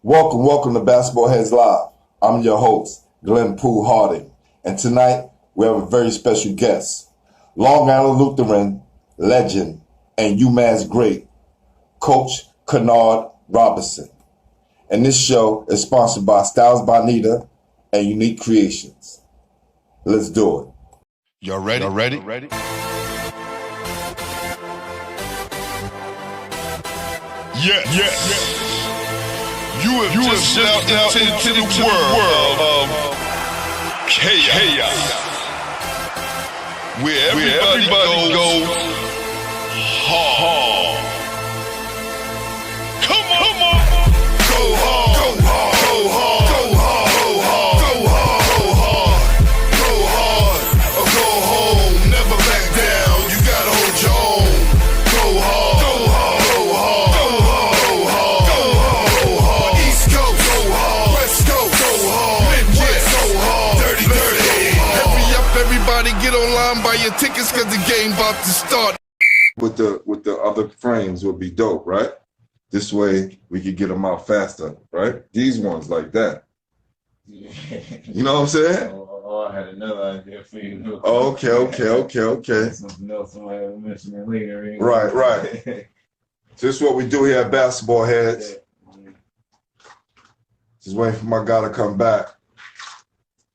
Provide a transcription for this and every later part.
Welcome to Basketball Heads Live. I'm your host, Glenn Poole Harding, and tonight we have a very special guest, Long Island Lutheran legend and UMass great, Coach Kennard Robinson. And this show is sponsored by Styles by Nita and Unique Creations. Let's do it. Y'all ready? Yeah. You have just stepped out into the world of chaos. Where everybody goes hard. Come on. Go hard. Go hard. Go hard. Go hard. Go hard. Or go home. Never back down. You gotta hold your own. Go hard. Go hard. Go hard. Go hard. East Coast. Go hard. West Coast. Go hard. Midwest. Go hard. Dirty. Hurry up, everybody. Get online, buy your tickets, cause the game about to start. With the other frames would be dope, right? This way we could get them out faster, right? These ones like that. You know what I'm saying? Oh, I had another idea for you. Okay. Something else somebody will mention it later. Right. So this is what we do here at Basketball Heads. Just waiting for my guy to come back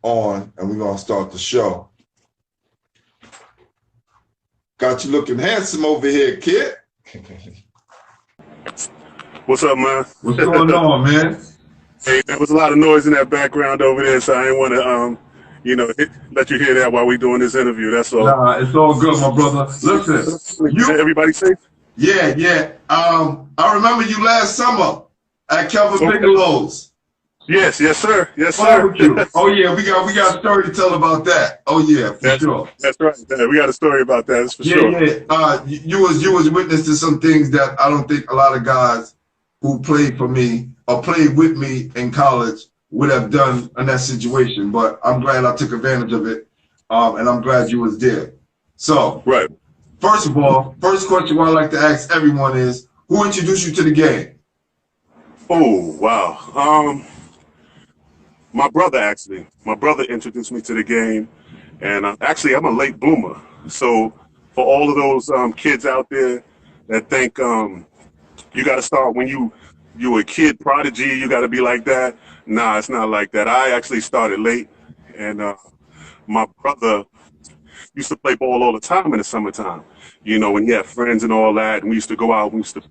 on, and we're gonna start the show. Got you looking handsome over here, kid. What's up, man? What's going on, man? Hey, there was a lot of noise in that background over there, so I didn't want to, let you hear that while we doing this interview. That's all. Nah, it's all good, my brother. Listen, everybody safe? Yeah. I remember you last summer at Kelvin Bigelow's. Yes, sir. Oh yeah, we got a story to tell about that. Oh yeah, for sure. That's right. We got a story about that. That's for sure. Yeah. You was witness to some things that I don't think a lot of guys who played for me or played with me in college would have done in that situation. But I'm glad I took advantage of it, and I'm glad you was there. So, right. First of all, first question I like to ask everyone is, who introduced you to the game? Oh wow. My brother introduced me to the game, and actually I'm a late bloomer. So for all of those kids out there that think you got to start when you a kid prodigy, you got to be like that. Nah, it's not like that. I actually started late, and my brother used to play ball all the time in the summertime. When he had friends and all that, and we used to go out. We used to,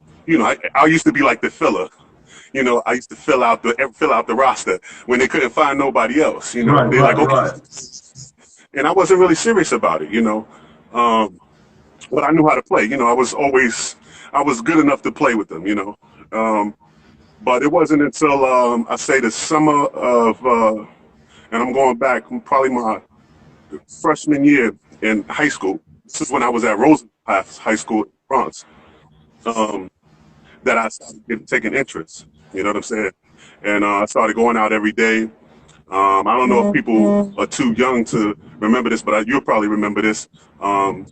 I used to be like the filler. I used to fill out the roster when they couldn't find nobody else. They're like, okay. Right. And I wasn't really serious about it. But I knew how to play. I was good enough to play with them. But it wasn't until I say the summer of, and I'm going back probably my freshman year in high school. This is when I was at Rosenpath High School in France. That I started taking interest. You know what I'm saying? And I started going out every day. I don't know if people are too young to remember this, but you'll probably remember this. I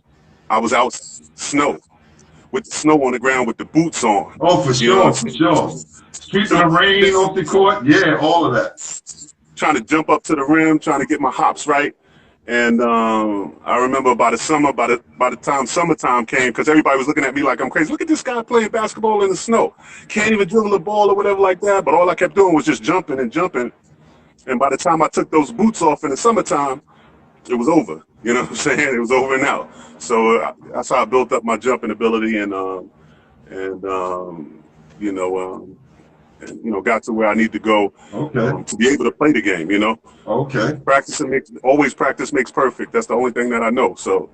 was out with the snow on the ground with the boots on. Oh, for sure. Streets in the rain, off the court. Yeah, all of that. Trying to jump up to the rim, trying to get my hops right. And I remember by the time summertime came, because everybody was looking at me like I'm crazy. Look at this guy playing basketball in the snow. Can't even dribble a ball or whatever like that. But all I kept doing was just jumping. And by the time I took those boots off in the summertime, it was over. You know what I'm saying? It was over and out. So that's how I built up my jumping ability and got to where I need to go to be able to play the game, Okay. Practice makes perfect. That's the only thing that I know. So,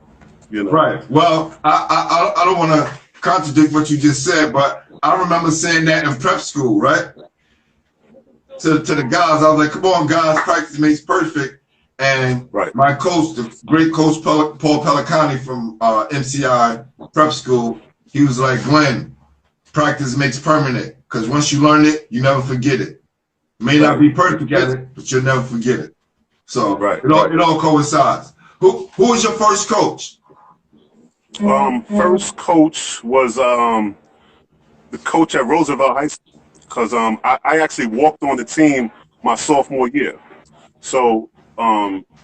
Right. Well, I don't want to contradict what you just said, but I remember saying that in prep school, right? To the guys, I was like, come on, guys, practice makes perfect. And my coach, the great coach Paul Pelicani from MCI prep school, he was like, Glenn, practice makes permanent. Because once you learn it, you never forget it. May not be perfect at it, but you'll never forget it. So it all coincides. Who was your first coach? First coach was the coach at Roosevelt High School. because I actually walked on the team my sophomore year. So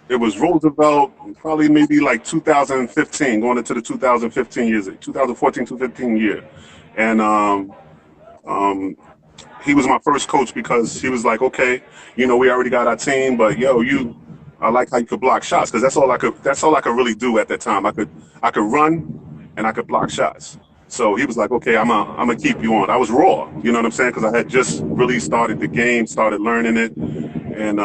it was Roosevelt, probably maybe like 2015, going into the 2015 years, 2014 to 15 year, and he was my first coach because he was like, okay, you know, we already got our team, but yo, I like how you could block shots because that's all I could really do at that time. I could run and I could block shots. So he was like, okay, I'm gonna keep you on. I was raw, you know what I'm saying? Because I had just really started the game, started learning it, and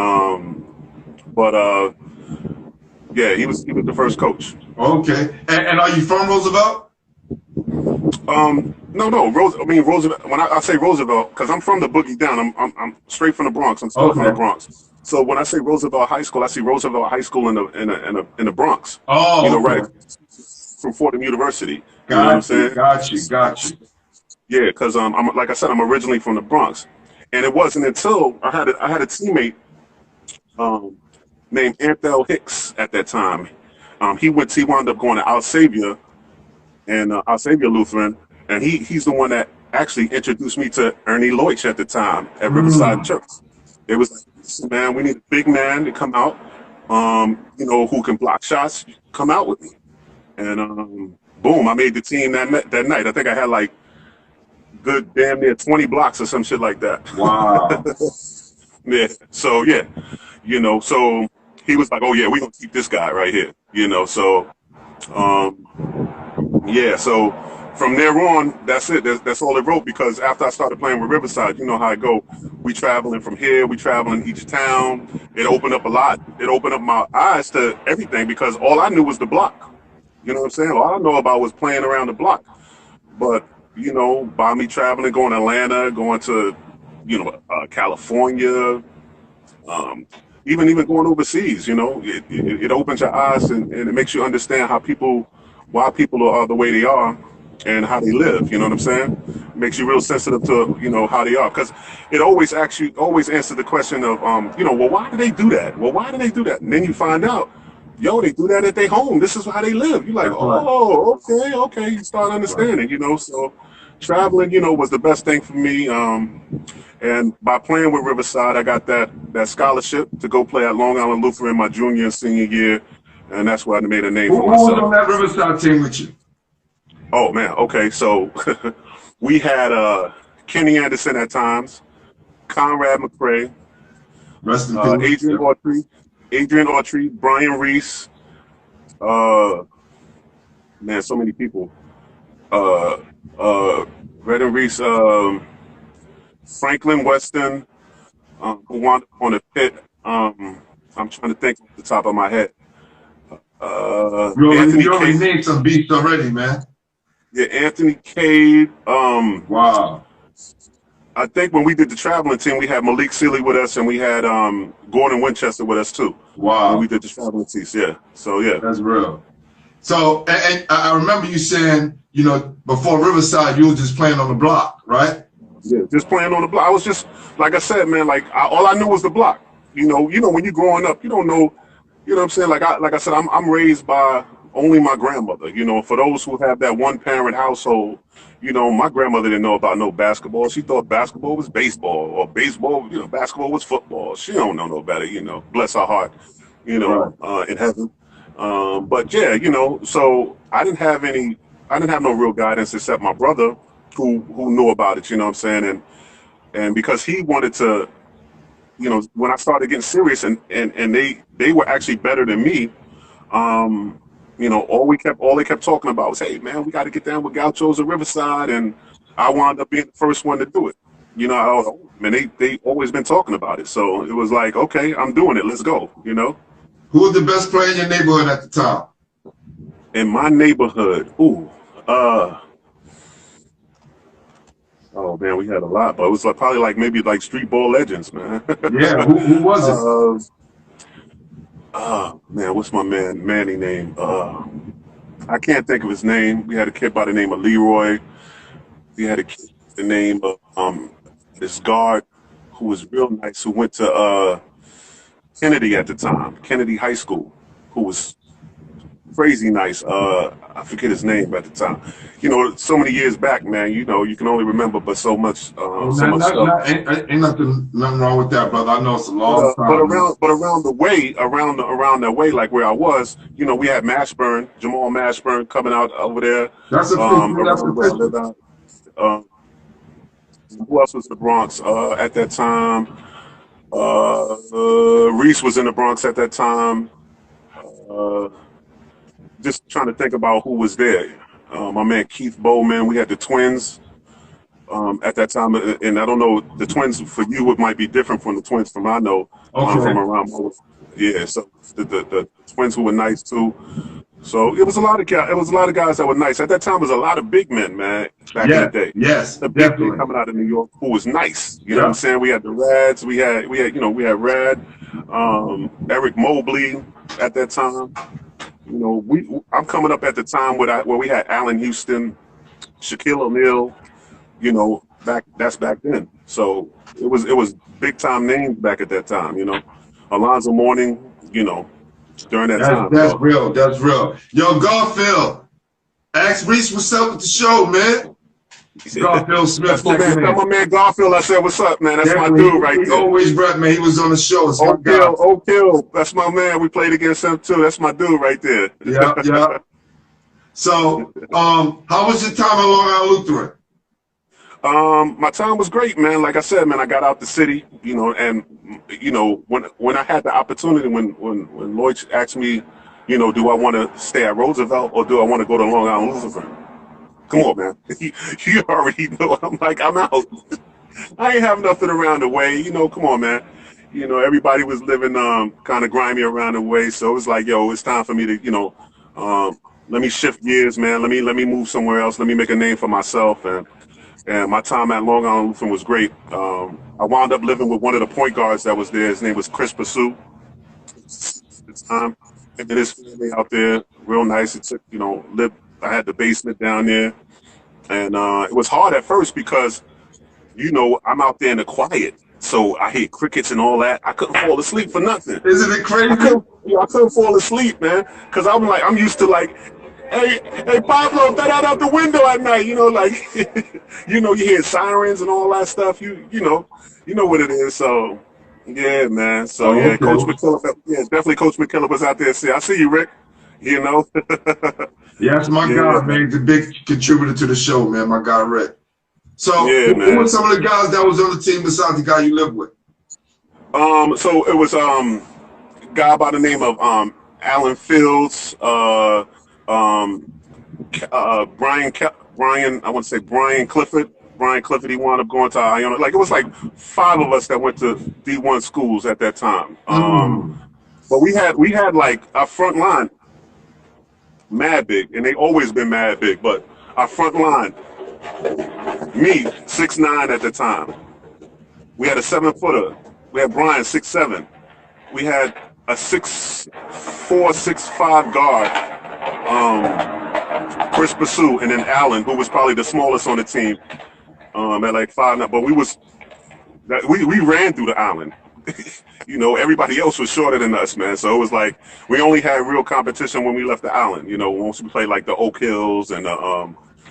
yeah, he was the first coach. Okay. And are you from Roosevelt? No, Roosevelt. When I say Roosevelt, because I'm from the boogie down. I'm straight from the Bronx. I'm still from the Bronx. So when I say Roosevelt High School, I see Roosevelt High School in the Bronx. Oh, you know, okay. right from Fordham University. You know what I'm saying? Got you. Yeah, because I'm like I said, I'm originally from the Bronx, and it wasn't until I had a teammate named Anthel Hicks at that time. He wound up going to Al Savior and Al Savior Lutheran, and he's the one that actually introduced me to Ernie Leutch at the time at Riverside Church. It was like, man, we need a big man to come out, you know, who can block shots. Come out with me, and boom, I made the team that night. I think I had like good damn near 20 blocks or some shit like that. Wow. Yeah. So yeah, you know, so he was like, oh yeah, we're gonna keep this guy right here, you know. So yeah, so from there on, that's it. That's all it wrote, because after I started playing with Riverside, you know how I go. We traveling from here, we traveling each town. It opened up a lot. It opened up my eyes to everything, because all I knew was the block. You know what I'm saying? All I know about was playing around the block. But, you know, by me traveling, going to Atlanta, going to, you know, California, even going overseas, you know, it opens your eyes, and it makes you understand why people are the way they are and how they live. You know what I'm saying? It makes you real sensitive to, you know, how they are, because it always answers the question of, you know, well, why do they do that? Well, why do they do that? And then you find out, yo, they do that at their home. This is how they live. You're like, oh, okay. You start understanding, you know. So traveling, you know, was the best thing for me. And by playing with Riverside, I got that scholarship to go play at Long Island Lutheran my junior and senior year. And that's where I made a name for myself. Who was on that Riverside team with you? Oh, man. Okay, so we had Kenny Anderson at times, Conrad McCray, Rest in peace. Adrian Autry, Brian Reese, man, so many people. Red and Reese, Franklin Weston, who wound up on the pit. I'm trying to think off the top of my head. You already named some beats already, man. Yeah, Anthony Cade. Wow. I think when we did the traveling team, we had Malik Sealy with us, and we had Gordon Winchester with us too. Wow. When we did the traveling teams, yeah. So yeah. That's real. So, and I remember you saying, you know, before Riverside, you were just playing on the block, right? Yeah, just playing on the block. I was just, like I said, man, like all I knew was the block. You know, when you're growing up, you don't know, you know what I'm saying? Like I said, I'm raised by only my grandmother. You know, for those who have that one parent household, you know, my grandmother didn't know about no basketball. She thought basketball was baseball, or baseball, you know, basketball was football. She don't know no better, you know, bless her heart, you know, in heaven. But yeah, you know, so I didn't have no real guidance except my brother who knew about it, you know what I'm saying? And because he wanted to, you know, when I started getting serious and they were actually better than me, you know, all they kept talking about was, hey man, we got to get down with Gauchos at Riverside, and I wound up being the first one to do it. You know, man, they always been talking about it, so it was like, okay, I'm doing it, let's go. You know. Who was the best player in your neighborhood at the time? In my neighborhood, oh man, we had a lot, but it was like probably like maybe like street ball legends, man. Yeah, who was it? Man, what's my Manny name? I can't think of his name. We had a kid by the name of Leroy. We had a kid by the name of this guard who was real nice, who went to Kennedy at the time, Kennedy High School, who was crazy nice. I forget his name at the time. You know, so many years back, man. You know, you can only remember but so much, so much stuff. Ain't nothing wrong with that, brother. I know it's a But, long time. around the way, around that way, like where I was, you know, we had Mashburn, Jamal Mashburn coming out over there. That's official. That's Around where I lived official. out. Who else was in the Bronx at that time? Reese was in the Bronx at that time. Uh, just trying to think about who was there. My man Keith Bowman. We had the Twins at that time, and I don't know, the Twins for you it might be different from the Twins from I know from around. Yeah, so the Twins who were nice too. So it was a lot of guys. It was a lot of guys that were nice at that time. It was a lot of big men, man. Back in the day, yes, the big definitely. men coming out of New York who was nice. You know what I'm saying? We had the Rads. We had Rad, Eric Mobley at that time. You know, I'm coming up at the time where we had Allen Houston, Shaquille O'Neal. You know, that's back then. So it was big time names back at that time. You know, Alonzo Mourning. You know, during that time. That's real. That's real. Yo, Garfield, ask Reese what's up with the show, man. Garfield Smith. That's my man Garfield. I said, what's up, man? That's my dude right there. Always rep, man. He was on the show. It's Oak Hill. That's my man. We played against him too. That's my dude right there. Yeah. So, how was your time at Long Island Lutheran? My time was great, man. Like I said, man, I got out the city, you know, and you know, when I had the opportunity, when Lloyd asked me, you know, do I want to stay at Roosevelt or do I want to go to Long Island Lutheran? Come on, man. You already know. I'm like, I'm out. I ain't have nothing around the way. You know, come on, man. You know, everybody was living kind of grimy around the way, so it was like, yo, it's time for me to, you know, let me shift gears, man. Let me move somewhere else. Let me make a name for myself. And my time at Long Island Lutheran was great. I wound up living with one of the point guards that was there. His name was Chris Pursue. At the time, and his family out there, real nice. It took, you know, I had the basement down there, and it was hard at first because, you know, I'm out there in the quiet, so I hear crickets and all that. I couldn't fall asleep for nothing. Isn't it crazy? I couldn't fall asleep, man, because I'm used to like, hey Pablo, throw that out the window at night, you know, like, you know, you hear sirens and all that stuff. You know what it is. So yeah, man. So yeah, okay. Coach McKillop, definitely Coach McKillop was out there. I see you, Rick. You know. Yeah, that's my guy, man. He's a big contributor to the show, man. My guy, Rick. So, who were some of the guys that was on the team besides the guy you lived with? So it was a guy by the name of Alan Fields, Brian. I want to say Brian Clifford. Brian Clifford. He wound up going to Iona. Like it was like 5 of us that went to D1 schools at that time. But we had like our front line. Mad big, and they always been mad big, but our front line, me, 6'9" at the time. We had a 7-footer. We had Brian, 6'7". We had a 6'4", 6'5" guard, Chris Pursue, and then Allen, who was probably the smallest on the team, at like 5'9". But we ran through the island. You know, everybody else was shorter than us, man. So it was like we only had real competition when we left the island. You know, once we played like the Oak Hills and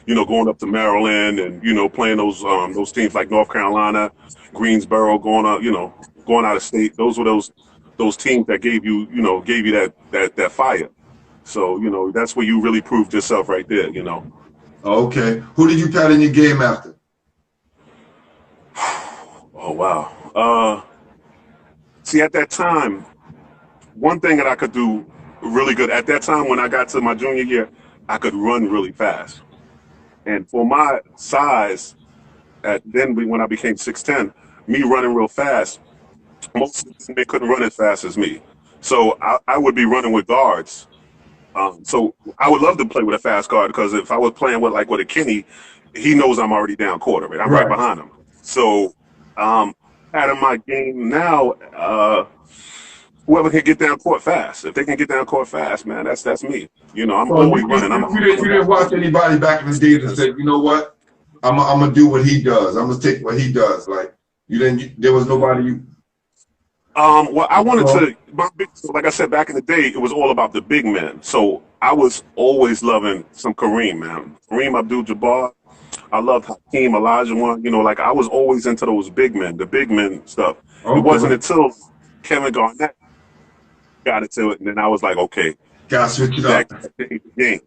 you know, going up to Maryland and you know playing those teams like North Carolina, Greensboro, going out of state. Those were those teams that gave you that fire. So you know that's where you really proved yourself right there. You know. Okay, who did you pat in your game after? Oh wow. See, at that time, one thing that I could do really good, at that time when I got to my junior year, I could run really fast. And for my size, when I became 6'10", me running real fast, most of them, they couldn't run as fast as me. So I would be running with guards. So I would love to play with a fast guard because if I was playing with a Kenny, he knows I'm already down court already. I'm right behind him. So out of my game now, whoever can get down court fast. If they can get down court fast, man, that's me. You know, I'm always running. You didn't watch anybody back in the day that said, you know what, I'm gonna do what he does. I'm gonna take what he does. Like you didn't. There was nobody you. Well, I wanted to. Like I said, back in the day, it was all about the big men. So I was always loving some Kareem, man. Kareem Abdul-Jabbar. I loved Hakeem Olajuwon. You know, like I was always into those big men, the big men stuff. It wasn't Okay. until Kevin Garnett got into it, and then I was like, okay, Gotta switch it that up. changed the game.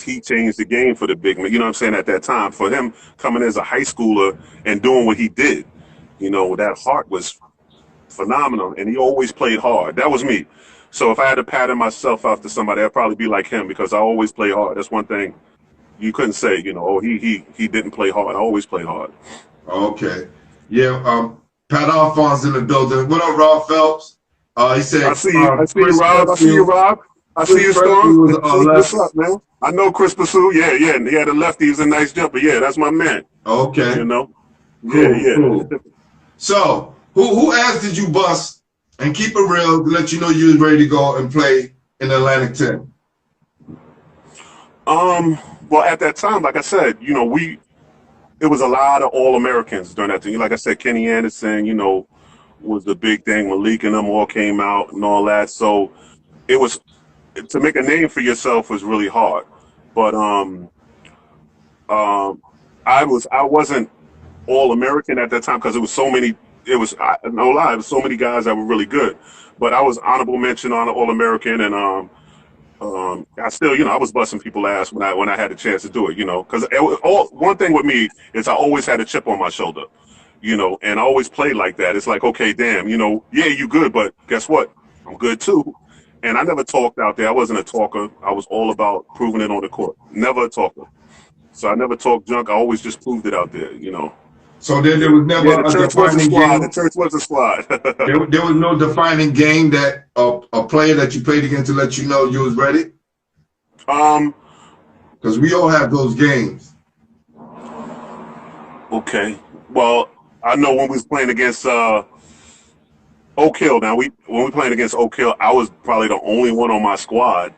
He changed the game for the big man. You know what I'm saying? At that time, for him coming as a high schooler and doing what he did, you know, that heart was phenomenal, and he always played hard. That was me. So if I had to pattern myself after somebody, I'd probably be like him because I always play hard. That's one thing you couldn't say. You know, oh, he didn't play hard. I always played hard. Okay. Yeah. Pat Alphonse in the building. What up, Rob Phelps? He said. I see you. I see you, Rob. I see you, Rob. I see you, Storm. What's up, man? I know Chris Pursuit. Yeah, yeah. And he had a lefty. He was a nice jumper. Yeah, that's my man. Okay. You know. Cool, Yeah. cool. So, who asked did you bust and keep it real to let you know you was ready to go and play in the Atlantic 10? Well, at that time, like I said, you know, it was a lot of All-Americans during that time. Like I said, Kenny Anderson, you know, was the big thing. Malik and them all came out and all that. So it was, to make a name for yourself was really hard. But I wasn't All-American at that time because it was so many. No lie, it was so many guys that were really good. But I was honorable mention on All-American, and I still, you know, I was busting people's ass when I had the chance to do it, you know, because one thing with me is I always had a chip on my shoulder, you know, and I always played like that. It's like, okay, damn, you know, yeah, you good, but guess what? I'm good too. And I never talked out there. I wasn't a talker. I was all about proving it on the court. Never a talker. So I never talked junk. I always just proved it out there, you know. So there was never Yeah, the a church was a defining squad. game. The church was a squad. There was no defining game that a player that you played against to let you know you was ready. Because we all have those games. Okay. Well, I know when we was playing against Oak Hill. Now when we playing against Oak Hill, I was probably the only one on my squad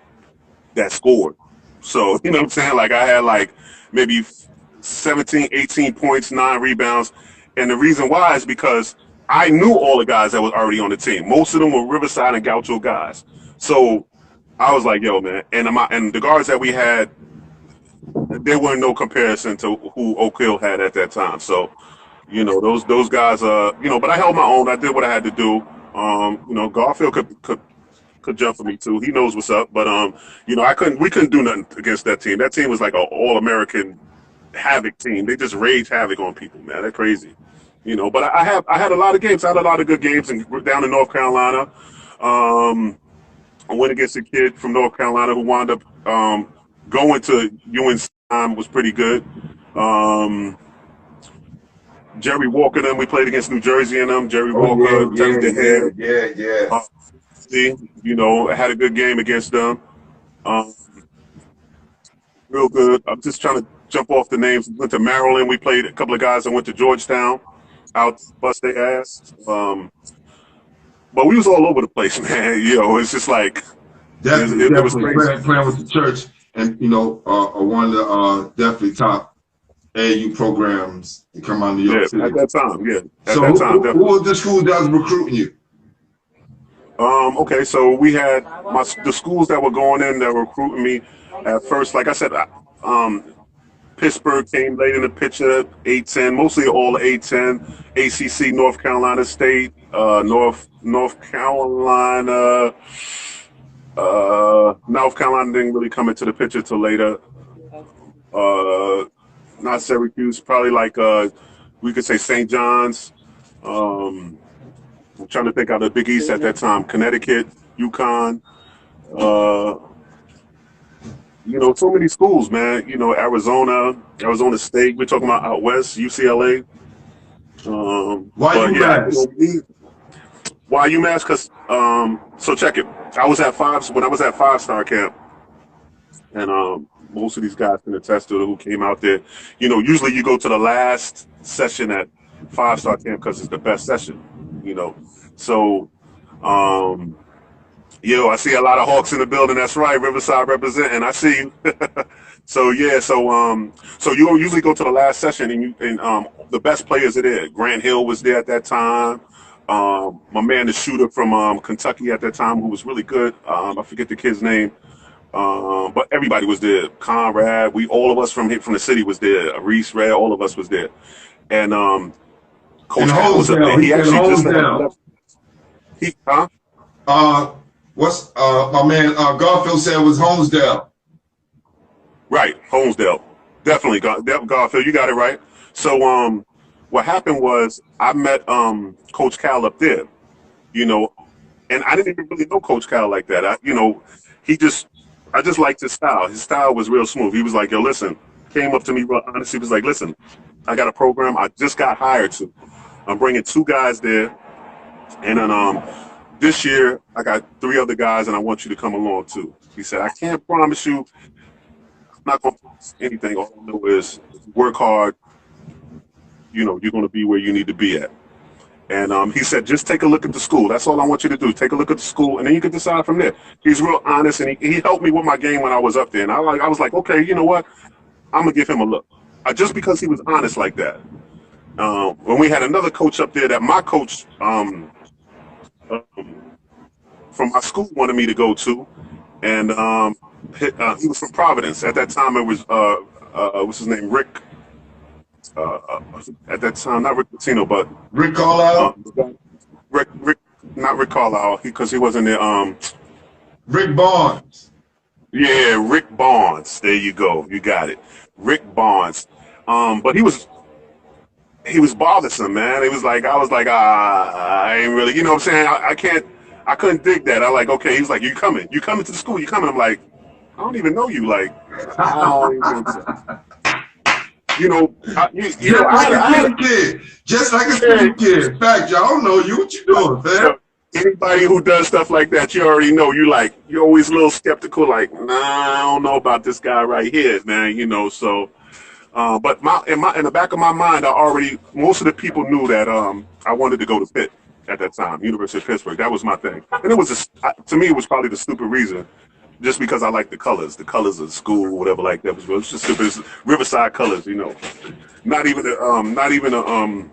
that scored. So you know what I'm saying? Like I had like maybe 17, 18 points, 9 rebounds. And the reason why is because I knew all the guys that was already on the team. Most of them were Riverside and Gaucho guys. So I was like, yo, man. And the guards that we had, there weren't no comparison to who Oak Hill had at that time. So, you know, those guys, you know, but I held my own. I did what I had to do. You know, Garfield could jump for me too. He knows what's up. But, you know, we couldn't do nothing against that team. That team was like an all-American havoc team. They just rage havoc on people, man. They're crazy, you know. But I had a lot of games. I had a lot of good games down in North Carolina. I went against a kid from North Carolina who wound up going to UNC. Was pretty good. Jerry Walker, them we played against New Jersey and them. Jerry Walker, Terry DeHare. Yeah. You know, I had a good game against them. Real good. I'm just trying to jump off the names. Went to Maryland. We played a couple of guys that went to Georgetown. Out bust their ass. But we was all over the place, man. You know, it's just like it was crazy. Playing with the church, and you know, one of the definitely top AAU programs to come out of New York City. At that time, yeah. Who was the school that was recruiting you? Okay, so we had the schools that were going in that were recruiting me at first. Like I said, Pittsburgh came late in the picture, A-10, mostly all A-10, ACC, North Carolina State, North Carolina. North Carolina didn't really come into the picture till later. Not Syracuse, probably like we could say St. John's. I'm trying to think out of the Big East at that time. Connecticut, UConn. You know, so many schools, man. You know, Arizona State. We're talking about out west, UCLA. Why UMass? Why UMass? Because so check it. I was at when I was at 5-star camp, and most of these guys can attest to it who came out there. You know, usually you go to the last session at 5-star camp because it's the best session. You know, so I see a lot of Hawks in the building. That's right, Riverside representing. I see you. So yeah, so you usually go to the last session, and the best players are there. Grant Hill was there at that time. My man, the shooter from Kentucky at that time, who was really good. I forget the kid's name, But everybody was there. Conrad, all of us from the city was there. Reese, Red, all of us was there. And Coach Cal was up there. He actually just left. What's my man Garfield said was Holmesdale. Right, Holmesdale. Definitely, Garfield, you got it right. So what happened was I met Coach Cal up there, you know, and I didn't even really know Coach Cal like that. I just liked his style. His style was real smooth. He was like, yo, listen, came up to me real honest. He was like, listen, I got a program I just got hired to. I'm bringing 2 guys there. And then this year I got 3 other guys and I want you to come along too. He said, I can't promise you. I'm not going to promise anything. All I know is work hard. You know, you're going to be where you need to be at. And he said, just take a look at the school. That's all I want you to do. Take a look at the school, and then you can decide from there. He's real honest, and he helped me with my game when I was up there. And I was like, okay, you know what? I'm going to give him a look. Just because he was honest like that. When we had another coach up there that my coach from my school wanted me to go to, and he was from Providence. At that time, it was, what's his name, Rick. At that time, not Rick Pitino, but Rick Carlisle. Rick, not Rick Carlisle, because he wasn't there. Rick Barnes. Yeah, Rick Barnes. There you go. You got it, Rick Barnes. But he was bothersome, man. It was like I was like, I ain't really, you know what I'm saying? I couldn't dig that. I like, okay. He was like, you coming to the school? You coming? I'm like, I don't even know you. Like, I don't even. You know, I had a kid. Just like a street kid. In fact, y'all don't know you. What you doing, man? Anybody who does stuff like that, you already know. You're always a little skeptical. Like, nah, I don't know about this guy right here, man. You know, so. But in the back of my mind, most of the people knew that I wanted to go to Pitt at that time, University of Pittsburgh. That was my thing, and it was to me, it was probably the stupid reason. Just because I like the colors of the school, whatever like that was just stupid. It's Riverside colors, you know. Not even a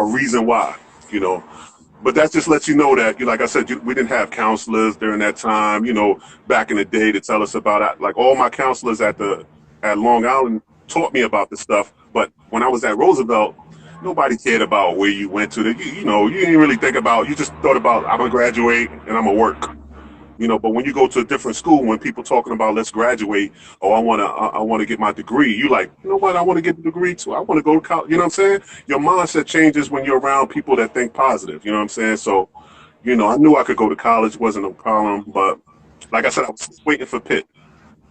reason why, you know. But that just lets you know that, like I said, we didn't have counselors during that time, you know, back in the day to tell us about it. Like all my counselors at Long Island taught me about this stuff. But when I was at Roosevelt, nobody cared about where you went to. You know, you didn't really think about. You just thought about I'm gonna graduate and I'm gonna work. You know, but when you go to a different school, when people talking about let's graduate, or I want to get my degree, you like, you know what, I want to get the degree too. I want to go to college. You know what I'm saying? Your mindset changes when you're around people that think positive. You know what I'm saying? So, you know, I knew I could go to college, wasn't no problem. But like I said, I was waiting for Pitt.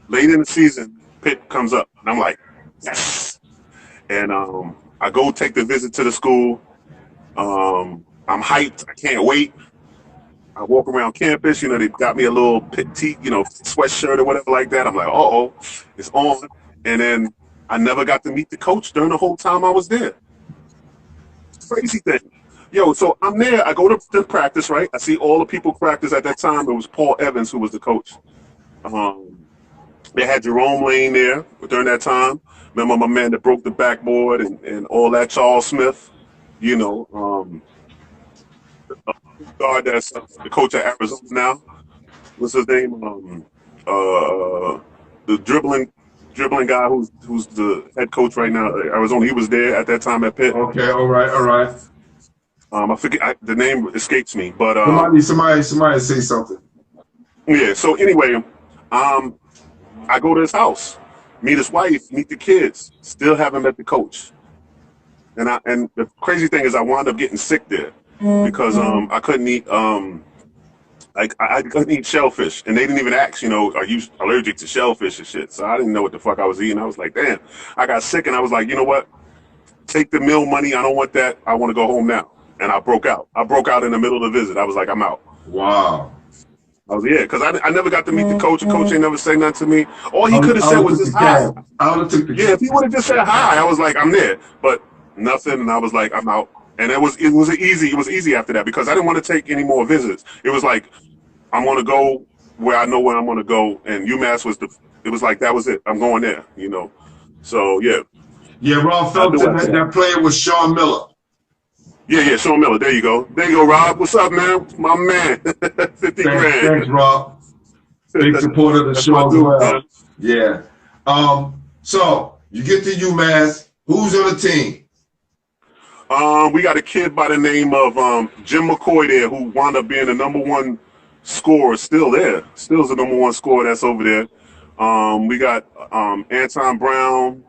Late in the season, Pitt comes up, and I'm like, yes. And I go take the visit to the school. I'm hyped. I can't wait. I walk around campus, you know, they got me a little petite, you know, sweatshirt or whatever like that. I'm like, uh-oh, it's on. And then I never got to meet the coach during the whole time I was there. Crazy thing. Yo, so I'm there. I go to practice, right? I see all the people practice at that time. It was Paul Evans who was the coach. They had Jerome Lane there during that time. Remember my man that broke the backboard and all that, Charles Smith, you know, guard that's the coach at Arizona now. What's his name? The dribbling guy who's the head coach right now at Arizona. He was there at that time at Pitt. Okay, all right. I forget the name escapes me, but somebody say something. Yeah. So anyway, I go to his house, meet his wife, meet the kids. Still haven't met the coach. And the crazy thing is, I wound up getting sick there. Because I couldn't eat I couldn't eat shellfish, and they didn't even ask, you know, are you allergic to shellfish and shit? So I didn't know what the fuck I was eating. I was like, damn. I got sick, and I was like, you know what? Take the meal money. I don't want that. I want to go home now. And I broke out. I broke out in the middle of the visit. I was like, I'm out. Wow. Because I never got to meet the coach. The coach ain't never say nothing to me. All he could have said was just hi. Yeah, if he would have just said hi, I was like, I'm there. But nothing, and I was like, I'm out. And it was easy after that because I didn't want to take any more visits. It was like, I want to go where I know where I'm going to go. And UMass it was like, that was it. I'm going there, you know. So, yeah. Yeah, Rob Phelps, that player was Sean Miller. Yeah, Sean Miller. There you go, Rob. What's up, man? My man. 50 grand. Thanks, Rob. Big supporter of the That's show my as dude, well. man. Yeah. So you get to UMass. Who's on the team? We got a kid by the name of Jim McCoy there who wound up being the #1 scorer, still there. Still is the #1 scorer that's over there. We got Anton Brown.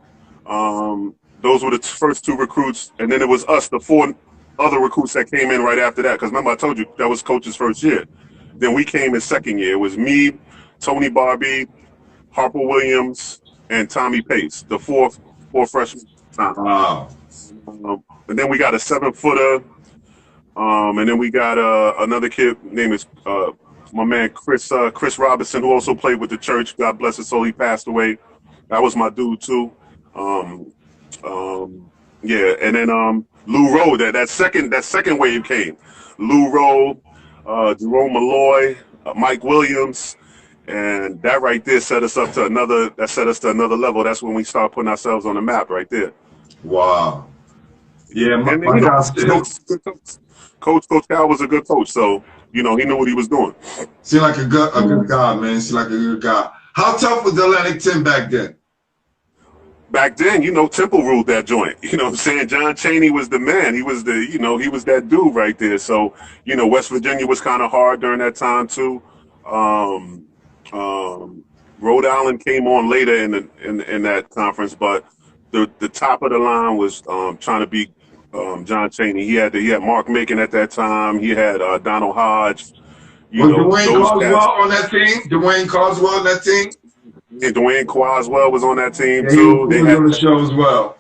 Those were the first 2 recruits. And then it was us, the 4 other recruits that came in right after that. Because remember, I told you that was Coach's first year. Then we came in second year. It was me, Tony Barbie, Harper Williams, and Tommy Pace, the four freshmen. Wow. And then we got a 7-footer. And then we got another kid named is my man Chris Robinson, who also played with the church. God bless his soul. He passed away. That was my dude too. Yeah, and then Lou Rowe. That second wave came. Lou Rowe, Jerome Malloy, Mike Williams, and that right there set us to another level. That's when we start putting ourselves on the map right there. Wow. Yeah, Coach Cal was a good coach, so he knew what he was doing. Seemed like a good guy, man. Seemed like a good guy. How tough was the Atlantic 10 back then? Back then, Temple ruled that joint. You know what I'm saying? John Chaney was the man. He was he was that dude right there. So, West Virginia was kind of hard during that time too. Rhode Island came on later in that conference, but the top of the line was trying to beat John Chaney. He had Mark Macon at that time. He had Donald Hodge. Was Dwayne Carswell on that team? Dwayne Carswell on that team? Yeah, Dwayne Carswell was on that team yeah, too. They had on the show as well.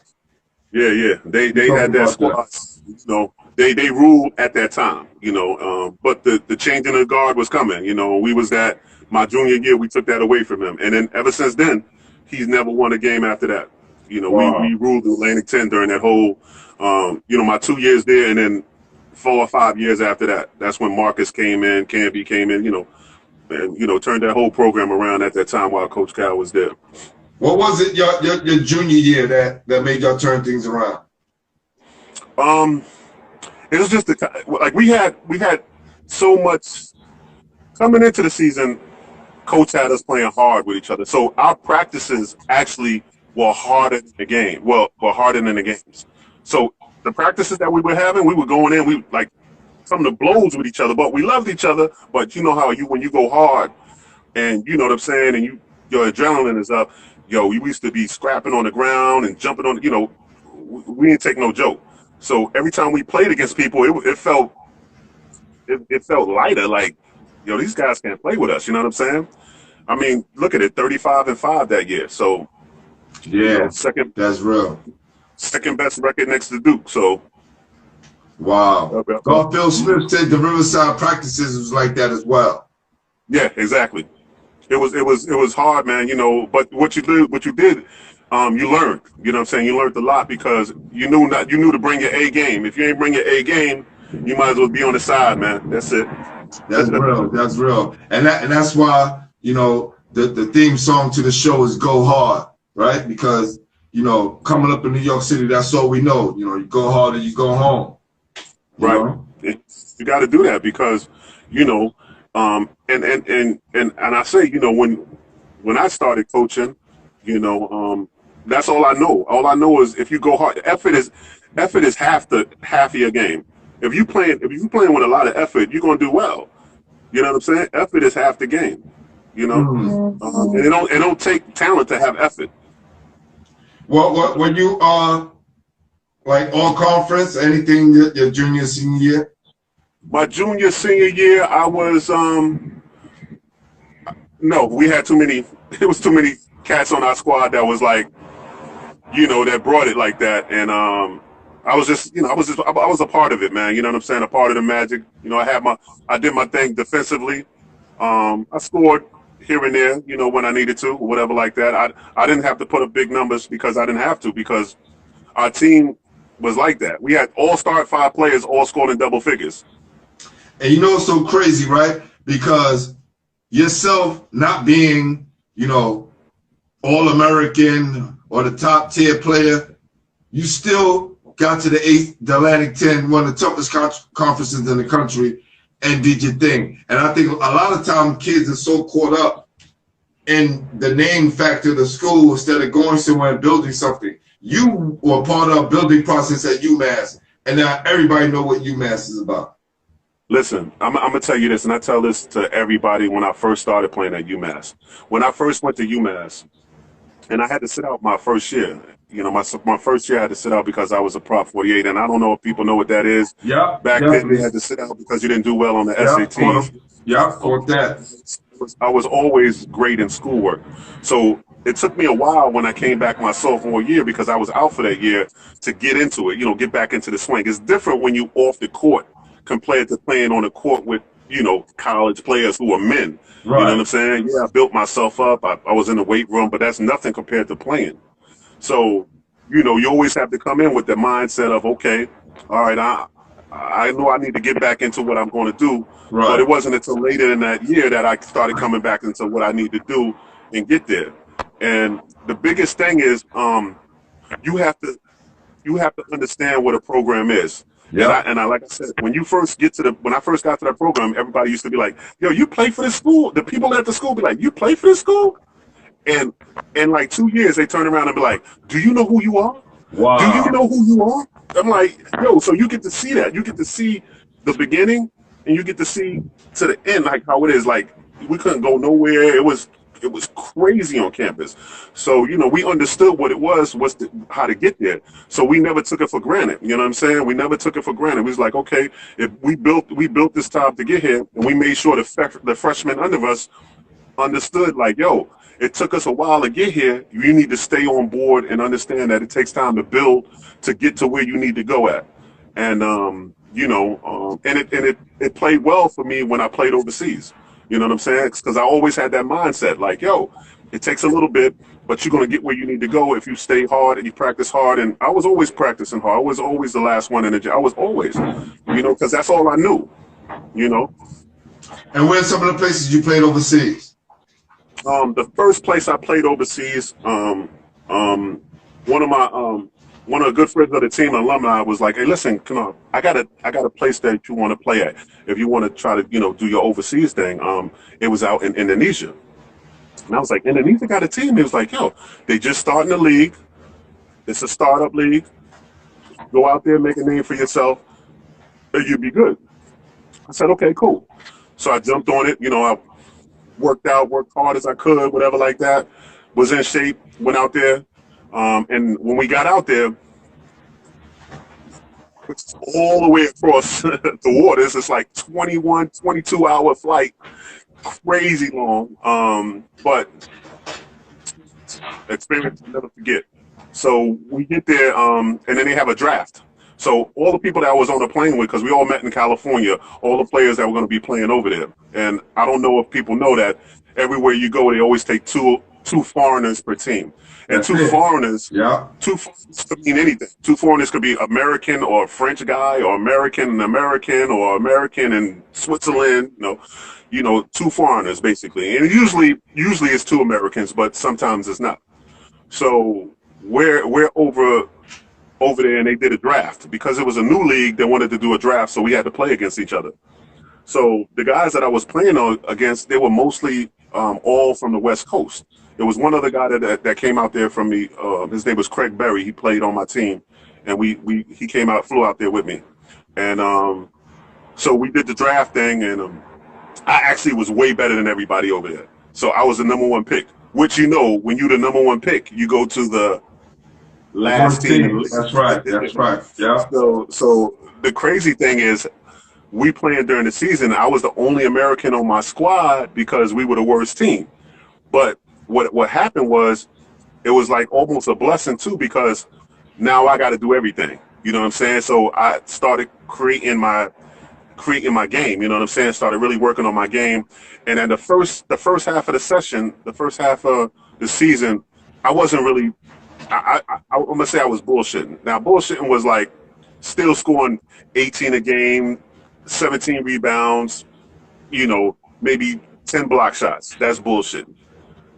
Yeah. They had that squad. They ruled at that time. But the changing of the guard was coming. We was that my junior year. We took that away from him, and then ever since then, he's never won a game after that. Wow. We ruled the Atlantic 10 during that whole, my 2 years there, and then 4 or 5 years after that. That's when Marcus came in, Campy came in, and turned that whole program around at that time while Coach Cal was there. What was it your junior year that made y'all turn things around? It was just we had so much coming into the season. Coach had us playing hard with each other, so our practices actually were harder than the game. Were harder than the games. So the practices that we were having, we were going in, we like some of the blows with each other, but we loved each other. But you know how when you go hard, and you know what I'm saying, and your adrenaline is up. We used to be scrapping on the ground and jumping on. We didn't take no joke. So every time we played against people, it felt lighter. Like, these guys can't play with us. You know what I'm saying? I mean, look at it, 35-5 that year. So yeah, that's real. Second best record next to Duke. So wow. Phil Smith said the Riverside practices was like that as well. Yeah, exactly. It was hard, man. But what you did, you learned. You know what I'm saying? You learned a lot because you knew to bring your A game. If you ain't bring your A game, you might as well be on the side, man. That's it. That's real. That's real. And that's why, the theme song to the show is Go Hard, right? Because, coming up in New York City, that's all we know. You go hard or you go home. Right. You got to do that because, and I say, when I started coaching, that's all I know. All I know is if you go hard, effort is half of your game. If you playing with a lot of effort, you're gonna do well. You know what I'm saying? Effort is half the game. And it don't take talent to have effort. Well, when you like all conference, anything your junior senior year? My junior senior year, I was no, we had too many. It was too many cats on our squad that was like, that brought it like that, and I was a part of it, man. You know what I'm saying? A part of the magic. I did my thing defensively. I scored here and there, when I needed to, or whatever like that. I didn't have to put up big numbers because I didn't have to, because our team was like that. We had all-star 5 players all scored in double figures. And it's so crazy, right? Because yourself not being, All-American or the top tier player, you still got to the Atlantic 10, one of the toughest conferences in the country, and did your thing. And I think a lot of time kids are so caught up in the name factor of the school instead of going somewhere and building something. You were part of the building process at UMass, and now everybody know what UMass is about. Listen, I'm gonna tell you this, and I tell this to everybody when I first started playing at UMass. When I first went to UMass, and I had to sit out my first year. You know, my first year I had to sit out because I was a Prop 48, and I don't know if people know what that is. Yeah. Back then, they had to sit out because you didn't do well on the SATs. Yeah, caught that. I was always great in schoolwork. So it took me a while when I came back my sophomore year because I was out for that year to get into it, you know, get back into the swing. It's different when you off the court compared to playing on the court with, you know, college players who are men. Right. You know what I'm saying? Yeah, I built myself up. I was in the weight room, but that's nothing compared to playing. So, you know, you always have to come in with the mindset of, okay, all right, I know I need to get back into what I'm going to do. Right. But it wasn't until later in that year that I started coming back into what I need to do and get there. And the biggest thing is you have to understand what a program is. Yeah. And I like I said, when I first got to that program, everybody used to be like, yo, you play for this school? The people at the school be like, you play for this school? And in like 2 years, they turn around and be like, do you know who you are? Wow. Do you know who you are? I'm like, yo, so you get to see that. You get to see the beginning and you get to see to the end, like how it is. Like, we couldn't go nowhere. It was crazy on campus. So, you know, we understood what it was how to get there. So we never took it for granted. You know what I'm saying? We never took it for granted. We was like, okay, if we built this time to get here, and we made sure the freshmen under us understood, like, yo, it took us a while to get here. You need to stay on board and understand that it takes time to build to get to where you need to go at. And you know, and it played well for me when I played overseas. You know what I'm saying? Because I always had that mindset, like, yo, it takes a little bit, but you're gonna get where you need to go if you stay hard and you practice hard. And I was always practicing hard. I was always the last one in the gym. I was always, you know, because that's all I knew. You know. And where's some of the places you played overseas? The first place I played overseas, one of the good friends of the team, alumni, was like, "Hey, listen, come on, I got a place that you want to play at. If you want to try to, you know, do your overseas thing." It was out in Indonesia, and I was like, "Indonesia got a team?" He was like, "Yo, they just starting the league. It's a startup league. Go out there, make a name for yourself, and you'll be good." I said, "Okay, cool." So I jumped on it. You know, I worked hard as I could, whatever like that. Was in shape, went out there. And when we got out there, it's all the way across the waters. It's like 21, 22-hour flight, crazy long. But experience I'll never forget. So we get there, and then they have a draft. So all the people that I was on the plane with, because we all met in California, all the players that were going to be playing over there. And I don't know if people know that everywhere you go, they always take two foreigners per team. And two foreigners could mean anything. Two foreigners could be American or a French guy, or American and American, or American and Switzerland. You know, two foreigners basically. And usually it's two Americans, but sometimes it's not. So we're over there, and they did a draft because it was a new league. They wanted to do a draft, so we had to play against each other. So the guys that I was playing against, they were mostly all from the West Coast. There was one other guy that came out there from me. His name was Craig Berry. He played on my team, and he flew out there with me, and so we did the draft thing, and I actually was way better than everybody over there. So I was the number one pick. Which, you know, when you're the number one pick, you go to the last team. That's right. Yeah. So the crazy thing is, we playing during the season, I was the only American on my squad because we were the worst team. But what happened was, it was like almost a blessing too, because now I got to do everything. You know what I'm saying? So I started creating my game. You know what I'm saying? Started really working on my game. And then the first half of the session, the first half of the season, I wasn't really. I'm gonna say I was bullshitting. Now, bullshitting was like still scoring 18 a game, 17 rebounds, you know, maybe 10 block shots. That's bullshit.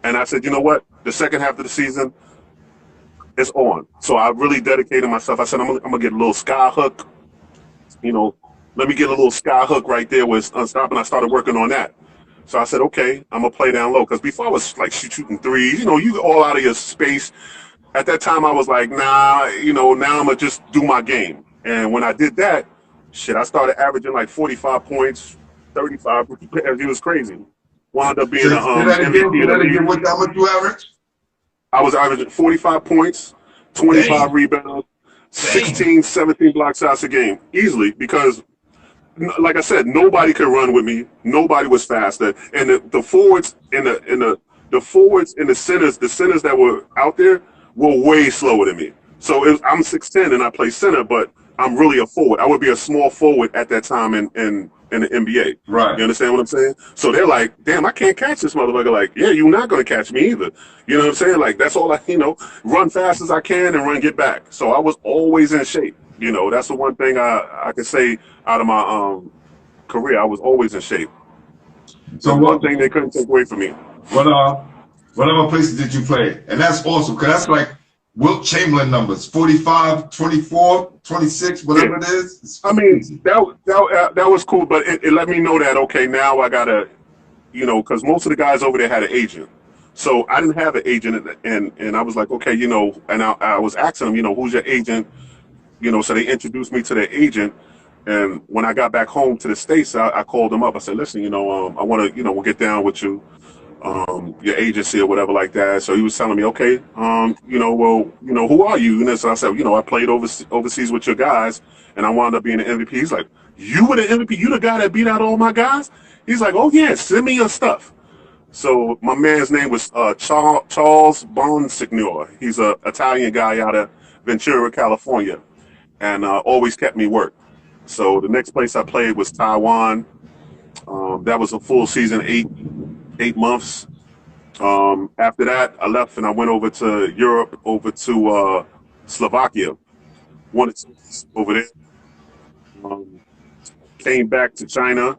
And I said, you know what? The second half of the season is on. So I really dedicated myself. I said, I'm gonna get a little sky hook. You know, let me get a little sky hook right there with unstopping. I started working on that. So I said, okay, I'm gonna play down low. Because before I was like shooting threes, you know, you all out of your space. At that time, I was like, nah, you know, now I'm gonna just do my game. And when I did that, shit, I started averaging like 45 points, 35. It was crazy. Wound up being Say a that again. MVP Say of the that league. again. What, how much you average? I was averaging 45 points, 25 Dang. rebounds, 16, 17 block shots a game, easily, because like I said, nobody could run with me. Nobody was faster, and the forwards and the forwards and the centers that were out there were way slower than me. So I'm 6'10" and I play center, but I'm really a forward. I would be a small forward at that time in the NBA. Right. You understand what I'm saying? So they're like, damn, I can't catch this motherfucker. Like, yeah, you're not going to catch me either. You know what I'm saying? Like, that's all run fast as I can and get back. So I was always in shape. You know, that's the one thing I can say out of my career. I was always in shape. So one thing they couldn't take away from me. What other places did you play? And that's awesome, because that's like Wilt Chamberlain numbers, 45, 24, 26, whatever it is. I mean, that was cool, but it let me know that, okay, now I got to, you know, because most of the guys over there had an agent. So I didn't have an agent, and I was like, okay, you know, and I was asking them, you know, who's your agent? You know, so they introduced me to their agent. And when I got back home to the States, I called them up. I said, listen, you know, I want to, you know, we'll get down with you, your agency or whatever like that. So he was telling me, okay, you know, well, you know, who are you? And so I said, you know, I played overseas with your guys, and I wound up being an MVP. He's like, you were the MVP? You the guy that beat out all my guys? He's like, oh, yeah, send me your stuff. So my man's name was Charles Bonsignor. He's an Italian guy out of Ventura, California, and always kept me work. So the next place I played was Taiwan. That was a full season, eight months. After that, I left and I went over to Europe, over to Slovakia. Wanted to over there. Came back to China,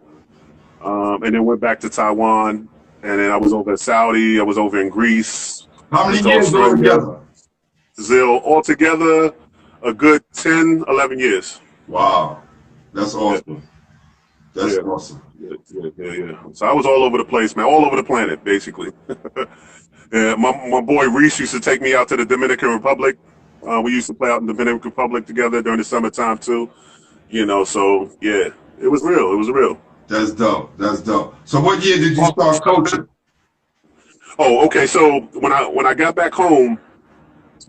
and then went back to Taiwan. And then I was over in Saudi. I was over in Greece. How many years altogether? Brazil, altogether a good 10, 11 years. Wow. That's awesome. That's awesome. Yeah. So I was all over the place, man, all over the planet, basically. Yeah, my boy Reese used to take me out to the Dominican Republic. We used to play out in the Dominican Republic together during the summertime too. You know, so yeah, it was real. It was real. That's dope. That's dope. So what year did you start coaching? Oh, okay. So when I got back home,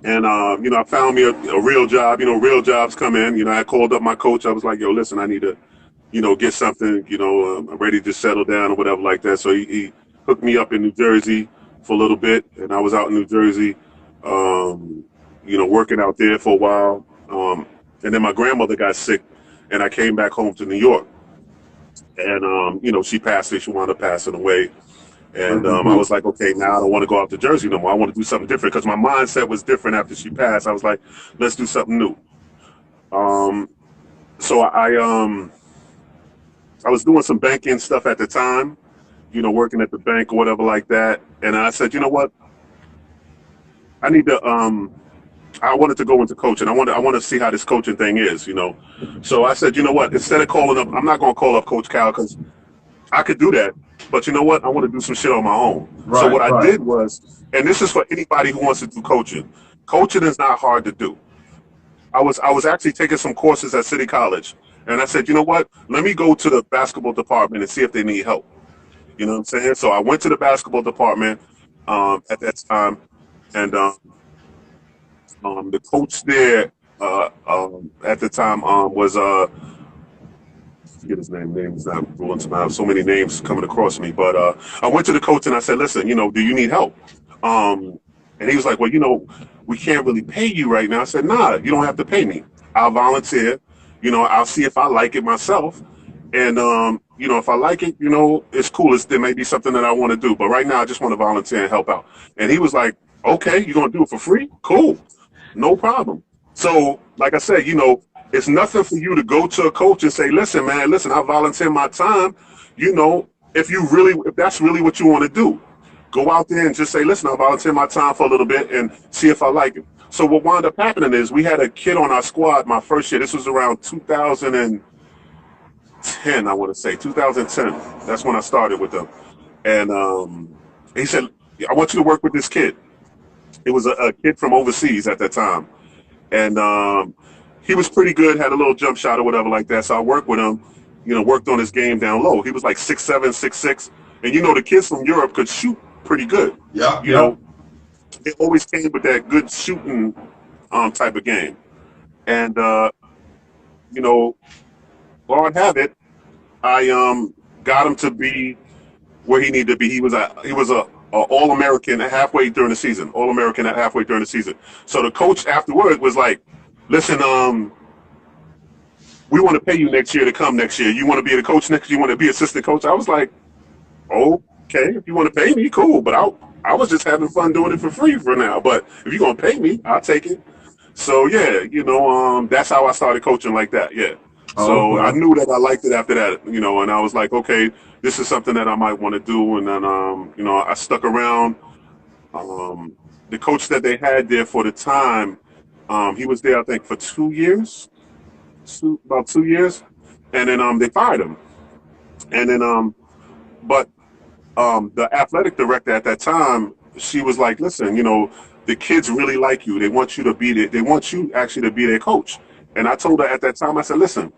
and you know, I found me a real job. You know, real jobs come in. You know, I called up my coach. I was like, yo, listen, I need to, you know, get something. You know, I'm ready to settle down or whatever like that. So he hooked me up in New Jersey for a little bit, and I was out in New Jersey, you know, working out there for a while. And then my grandmother got sick, and I came back home to New York. And, you know, she passed away. She wound up passing away. And I was like, okay, now I don't want to go out to Jersey no more. I want to do something different, because my mindset was different after she passed. I was like, let's do something new. So I was doing some banking stuff at the time, you know, working at the bank or whatever like that. And I said, you know what? I need to, I wanted to go into coaching. I want to see how this coaching thing is, you know. So I said, you know what? Instead of calling up, I'm not going to call up Coach Cal, because I could do that. But you know what? I want to do some shit on my own. Right, so what I did was, and this is for anybody who wants to do coaching. Coaching is not hard to do. I was actually taking some courses at City College, and I said, you know what? Let me go to the basketball department and see if they need help. You know what I'm saying? So I went to the basketball department at that time, and the coach there at the time was forget his name. Name's not rolling to my house. So many names coming across me. But I went to the coach and I said, listen, you know, do you need help? And he was like, well, you know, we can't really pay you right now. I said, nah, you don't have to pay me. I'll volunteer. You know, I'll see if I like it myself. And, you know, if I like it, you know, it's cool. There may be something that I want to do. But right now, I just want to volunteer and help out. And he was like, okay, you're going to do it for free? Cool. No problem. So, like I said, you know, it's nothing for you to go to a coach and say, listen, man, listen, I volunteer my time. You know, if that's really what you want to do, go out there and just say, listen, I volunteer my time for a little bit and see if I like it. So what wound up happening is we had a kid on our squad my first year. This was around 2010, I want to say, 2010. That's when I started with them. And he said, I want you to work with this kid. It was a kid from overseas at that time. And he was pretty good, had a little jump shot or whatever like that. So I worked with him, worked on his game down low. He was like 6'7", 6'6". And, the kids from Europe could shoot pretty good. Yeah. You know, they always came with that good shooting type of game. And, Lord have it, I got him to be where he needed to be. He was a All-American halfway during the season. All-American halfway during the season. So the coach afterward was like, listen, we want to pay you next year to come next year. You want to be the coach next year? You want to be assistant coach? I was like, okay, if you want to pay me, cool. But I was just having fun doing it for free for now. But if you're going to pay me, I'll take it. So, yeah, that's how I started coaching like that, yeah. So I knew that I liked it after that, and I was like, okay, this is something that I might want to do. And then, I stuck around. The coach that they had there for the time, he was there, I think, for 2 years, about 2 years. And then they fired him. And then, but the athletic director at that time, she was like, listen, the kids really like you. They want you to be there. They want you actually to be their coach. And I told her at that time, I said, listen,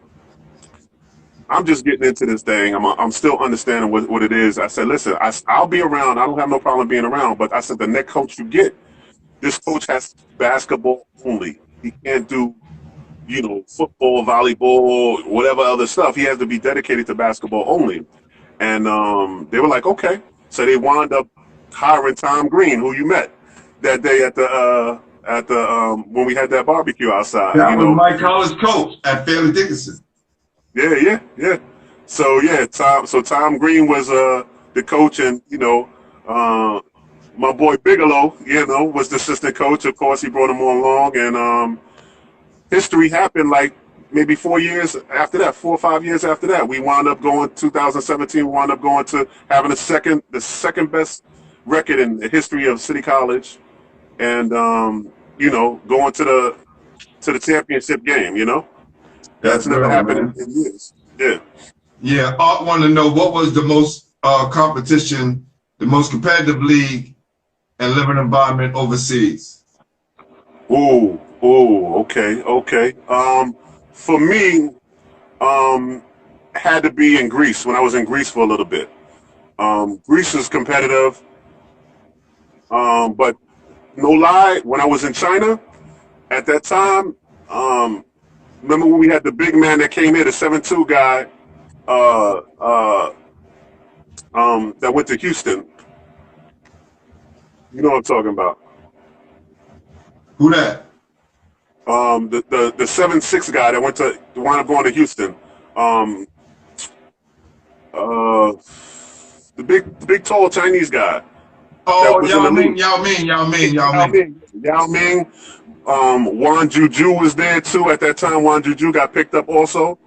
I'm just getting into this thing. I'm still understanding what it is. I said, listen, I'll be around. I don't have no problem being around. But I said, the next coach you get, this coach has basketball only. He can't do, football, volleyball, whatever other stuff. He has to be dedicated to basketball only. And they were like, okay. So they wound up hiring Tom Green, who you met that day at the when we had that barbecue outside. That was my college coach at Fairleigh Dickinson. Yeah. So yeah, Tom Green was the coach, and my boy Bigelow, was the assistant coach. Of course, he brought him on along, and history happened like maybe 4 years after that, 4 or 5 years after that. We wound up going 2017. We wound up going to having the second best record in the history of City College, and going to the championship game. That's never happened in years. Yeah. Yeah. Art wanted to know what was the most competition, the most competitive league and living environment overseas. Okay. For me, had to be in Greece when I was in Greece for a little bit. Greece is competitive, but no lie, when I was in China at that time, remember when we had the big man that came here, the 7'2" guy, that went to Houston. You know what I'm talking about? Who that? The 7'6" guy that wound up going to Houston. The big tall Chinese guy. Oh, Yao Ming. Juan Juju was there too at that time. Juan Juju got picked up also.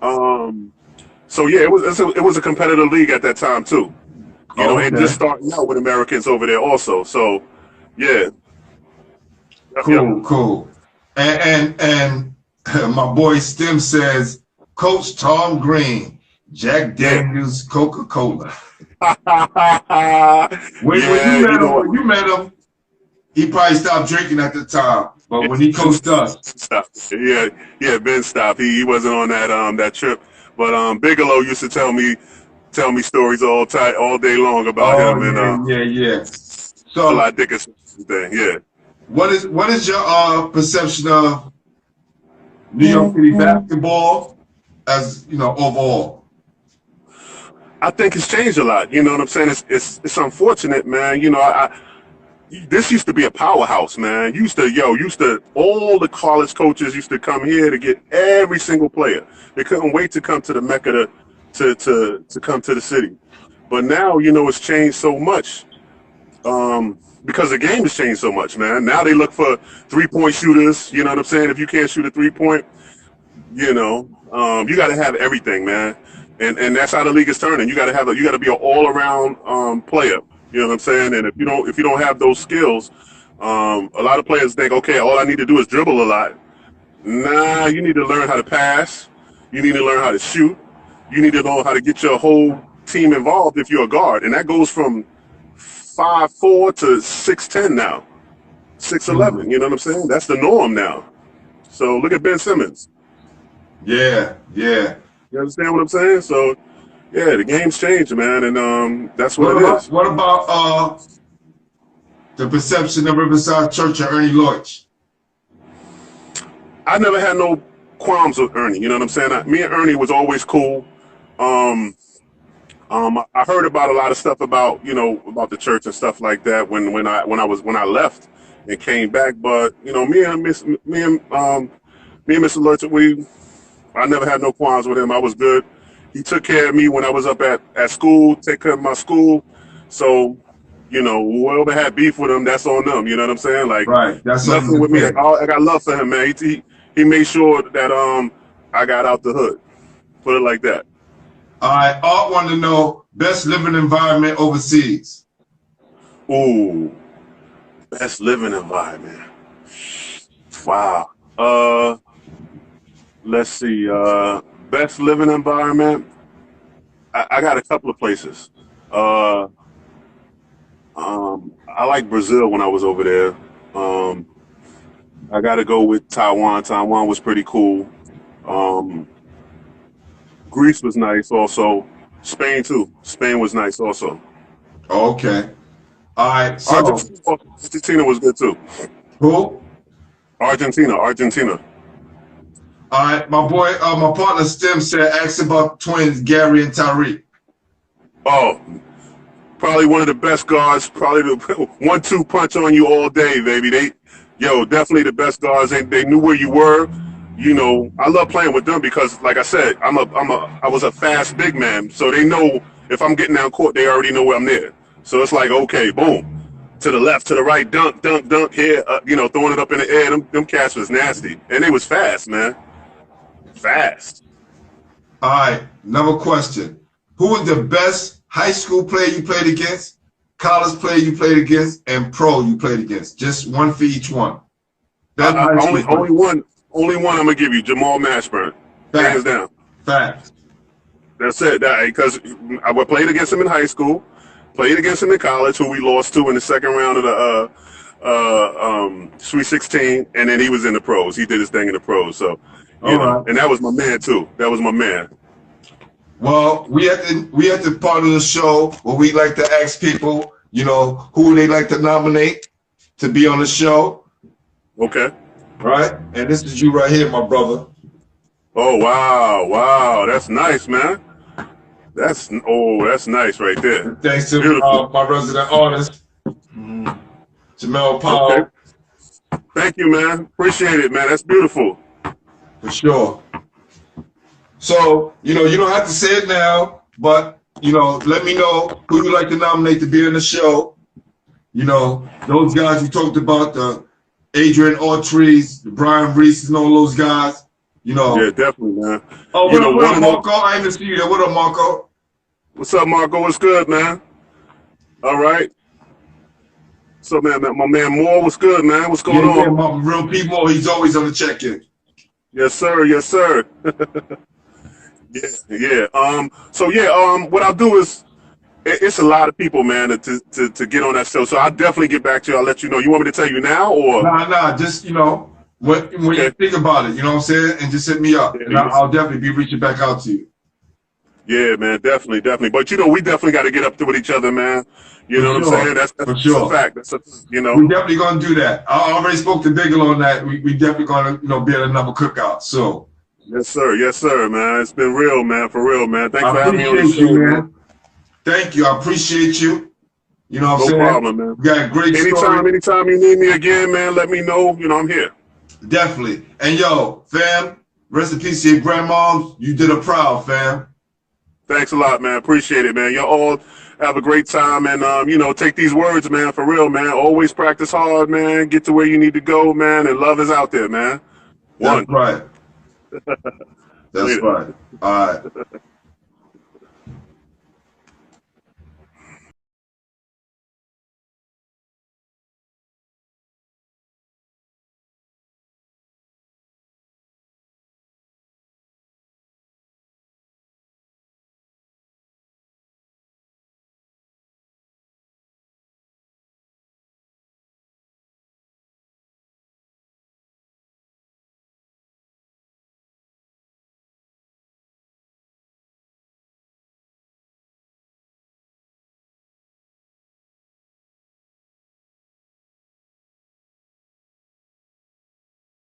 So yeah, it was a competitive league at that time too. And just starting out with Americans over there also. So yeah. Cool. And my boy Stim says, Coach Tom Green, Jack Daniels, Coca-Cola. When you met him, he probably stopped drinking at the time. But when he coached us, yeah, Ben stopped. He wasn't on that trip. But Bigelow used to tell me stories all day long about him. And So I think it's thing. Yeah. What is your perception of New York City basketball as overall? I think it's changed a lot. You know what I'm saying? It's unfortunate, man. This used to be a powerhouse, man. All the college coaches used to come here to get every single player. They couldn't wait to come to the Mecca to come to the city. But now, it's changed so much. Because the game has changed so much, man. Now they look for 3-point shooters. You know what I'm saying? If you can't shoot a 3-point, you got to have everything, man. And that's how the league is turning. You got to be an all-around player. You know what I'm saying? And if you don't have those skills, a lot of players think, okay, all I need to do is dribble a lot. Nah, you need to learn how to pass. You need to learn how to shoot. You need to know how to get your whole team involved if you're a guard, and that goes from 5'4" to 6'10" now, 6'11". You know what I'm saying? That's the norm now. So look at Ben Simmons. Yeah. You understand what I'm saying? So yeah, the game's changed, man, and that's what it is. What about the perception of Riverside Church and Ernie Leuch? I never had no qualms with Ernie. You know what I'm saying? Me and Ernie was always cool. I heard about a lot of stuff about the church and stuff like that when I left and came back. But me and Mr. Leuch, I never had no qualms with him. I was good. He took care of me when I was up at school, take care of my school. So, whoever had beef with him, that's on them. You know what I'm saying? Like, right. That's nothing with me. I got love for him, man. He made sure that I got out the hood. Put it like that. All right. Art wanted to know best living environment overseas. Ooh, best living environment. Wow. Let's see. Best living environment. I got a couple of places. I like Brazil when I was over there. I got to go with Taiwan. Taiwan was pretty cool. Greece was nice also. Spain too. Spain was nice also. Okay. All right. So Argentina was good too. who? Argentina. All right. My boy, my partner Stim said, ask about twins, Gary and Tyreek. Oh, probably one of the best guards. Probably the 1-2 punch on you all day, baby. Definitely the best guards. They knew where you were. I love playing with them because, like I said, I was a fast big man, so they know if I'm getting down court, they already know where I'm there. So it's like, okay, boom, to the left, to the right, dunk here, throwing it up in the air. Them cats was nasty, and they was fast, man, fast. All right. Another question: who was the best high school player you played against, college player you played against, and pro you played against? Just one for each one. Only one I'm gonna give you, Jamal Mashburn. Hands down. Facts. That's it. Because I played against him in high school, played against him in college, who we lost to in the second round of the Sweet 16, and then he was in the pros. He did his thing in the pros. So, and that was my man too. That was my man. Well, we at the part of the show where we like to ask people, who they like to nominate to be on the show. Okay. Right? And this is you right here, my brother. Oh, wow. That's nice, man. That's nice right there. Thanks to my resident artist, Jamel Powell. Okay. Thank you, man. Appreciate it, man. That's beautiful. For sure. So, you don't have to say it now, but, let me know who you like to nominate to be on the show. Those guys you talked about, the Adrian Autry's, the Brian Reese, and all those guys. Yeah, definitely, man. Oh, what up, Marco? I ain't even see you there. What up, Marco? What's up, Marco? What's good, man? All right. So, man, my man Moore, what's good, man? What's going on? Yeah, my real P Moore, he's always on the check-in. Yes, sir. Yeah. What I'll do is, it's a lot of people, man, to get on that show. So I'll definitely get back to you. I'll let you know. You want me to tell you now, or? Nah. Just when you think about it, you know what I'm saying, and just hit me up, and I'll definitely be reaching back out to you. Yeah, man, definitely. But we definitely got to get up to with each other, man. You know what I'm saying? That's for sure. A fact. We definitely gonna do that. I already spoke to Diggle on that. We definitely gonna be at another cookout. So. Yes, sir, man. It's been real, man. For real, man. Thanks for having me on the show, man. Thank you. I appreciate you. You know what I'm saying? No problem, man. We got a great story. Anytime you need me again, man, let me know. I'm here. Definitely. And fam, rest in peace to your grandmoms. You did her proud, fam. Thanks a lot, man. Appreciate it, man. Y'all all have a great time, and take these words, man, for real, man. Always practice hard, man. Get to where you need to go, man. And love is out there, man. That's right. That's right. All right.